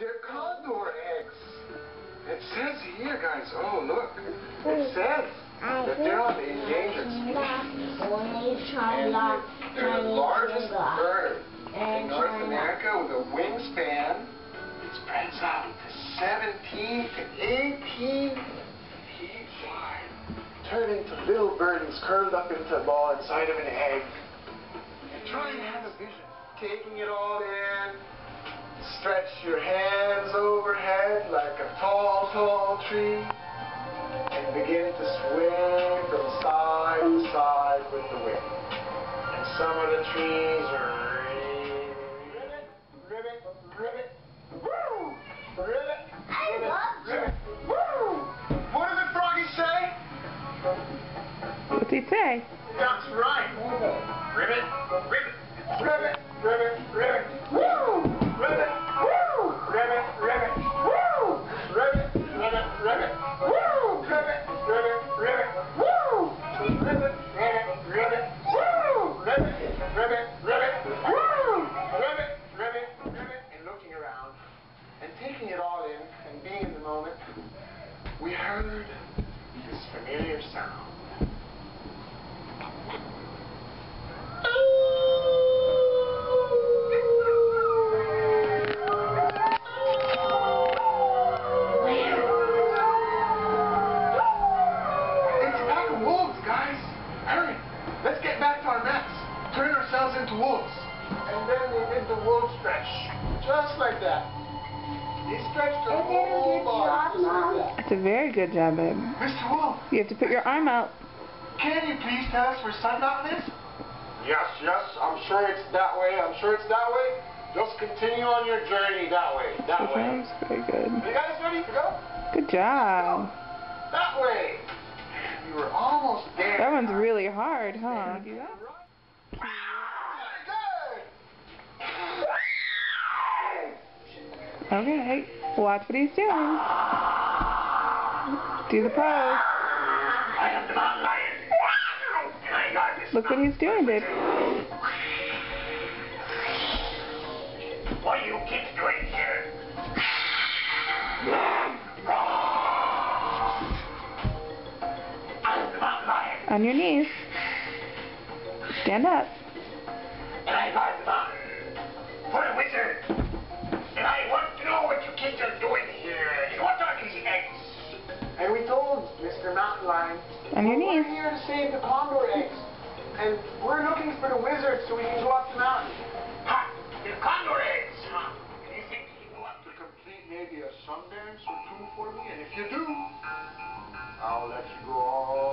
They're condor eggs. It says here, guys. Oh, look. It says that they're on the endangered species. And they're the largest bird in North America with a wingspan that spreads out to 17 to 18 feet wide. Turn into little birdies curled up into a ball inside of an egg. And try and have a vision. Taking it all in. Stretch your hands overhead like a tall, tall tree. And begin to swing from side to side with the wind. And some of the trees are ribbit, ribbit, woo! Ribbit, ribbit, ribbit, woo! What does the froggy say? What's he say? That's right. Ribbit, ribbit, ribbit, ribbit, ribbit, woo! Ribbit, woo! Ribbit, ribbit, woo! Ribbit, ribbit, ribbit, woo! Ribbit, ribbit, ribbit, woo! Ribbit, ribbit, ribbit, woo! Ribbit, ribbit, ribbit, woo! Ribbit, ribbit, ribbit. And looking around and taking it all in and being in the moment, we heard this familiar sound. Into wolves. And then they did the wolf stretch. Just like that. They stretched their whole body. Just like that. It's a very good job, babe. Mr. Wolf. You have to put your arm out. Can you please tell us where Sun Mountain is? Yes, I'm sure it's that way. Just continue on your journey that way. That way. Sounds very good. Are you guys ready to go? Good job. That way. You were almost there. That one's really hard, huh? Do that? Okay, watch what he's doing. Do the pose. I am the mountain lion. And I got this. Look what he's doing, babe. What are you kids doing here? I am the mountain lion. On your knees. Stand up. And I got the mountain for a wizard. And I want to know what you kids are doing here. And what are these eggs? And we told Mr. Mountain Lion, On your knees. we're here to save the condor eggs. And we're looking for the wizard so we can go up the mountain. Ha! The condor eggs! Huh? Do you think you can go up to complete maybe a Sundance or two for me? And if you do, I'll let you go all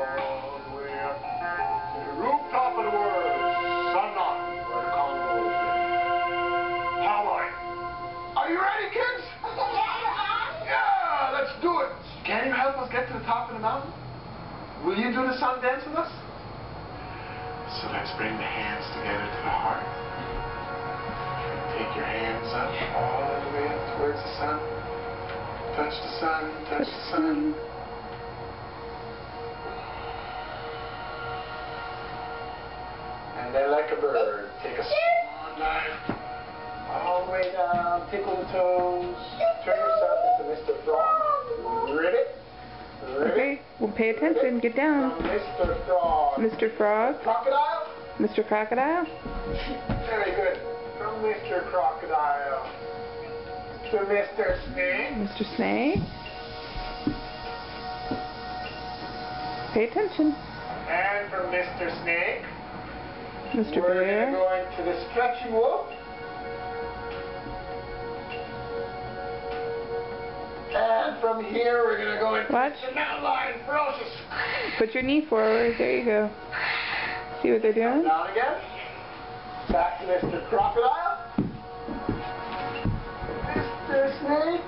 the way up to the rooftop of the world. Sun Mountain, where the condor live. How about it? Are you ready, kids? Yeah, let's do it. Can you help us get to the top of the mountain? Will you do the sun dance with us? So let's bring the hands together to the heart. Take your hands up all the way up towards the sun. Touch the sun, touch the sun. And then like a bird, take a small dive. All the way down, tickle the toes, turn yourself into Mr. Frog. Ribbit. Okay, well pay attention, get down. Mr. Frog. Mr. Frog. Crocodile. Mr. Crocodile. Very good. From Mr. Crocodile to Mr. Snake. Mr. Snake. Pay attention. And from Mr. Snake, Mr. we're Bear. going to the stretching wolf. And from here, we're going to go into Watch. the mountain lion, ferocious. Put your knee forward. There you go. See what they're doing? Down again. Back to Mr. Crocodile. Mr. Snake.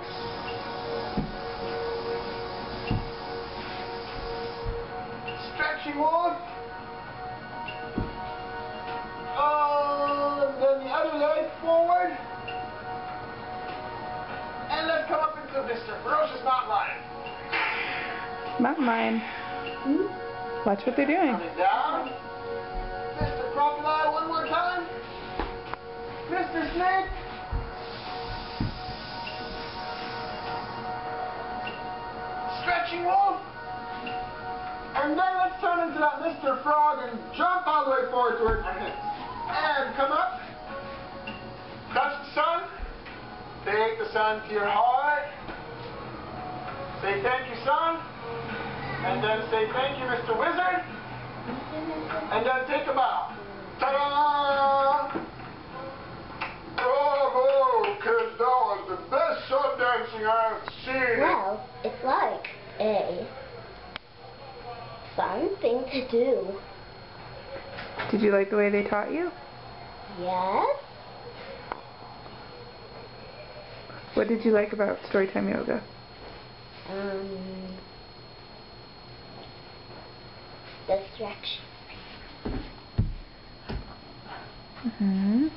Stretching wolf. Oh, and then the other leg forward. And let's come up into Mr. Ferocious Mountain Lion. Mountain lion. Watch what they're doing. Coming down. Mr. Crocodile one more time. Mr. Snake. run into that Mr. Frog and jump all the way forward towards my hands. And come up. Touch the sun. Take the sun to your heart. Say thank you, sun. And then say thank you, Mr. Wizard. And then take a bow. Ta-da! Bravo, kids, that was the best sun dancing I've seen. Well, it's like a fun thing to do. Did you like the way they taught you? Yes. What did you like about Storytime Yoga? Distraction. Mm-hmm.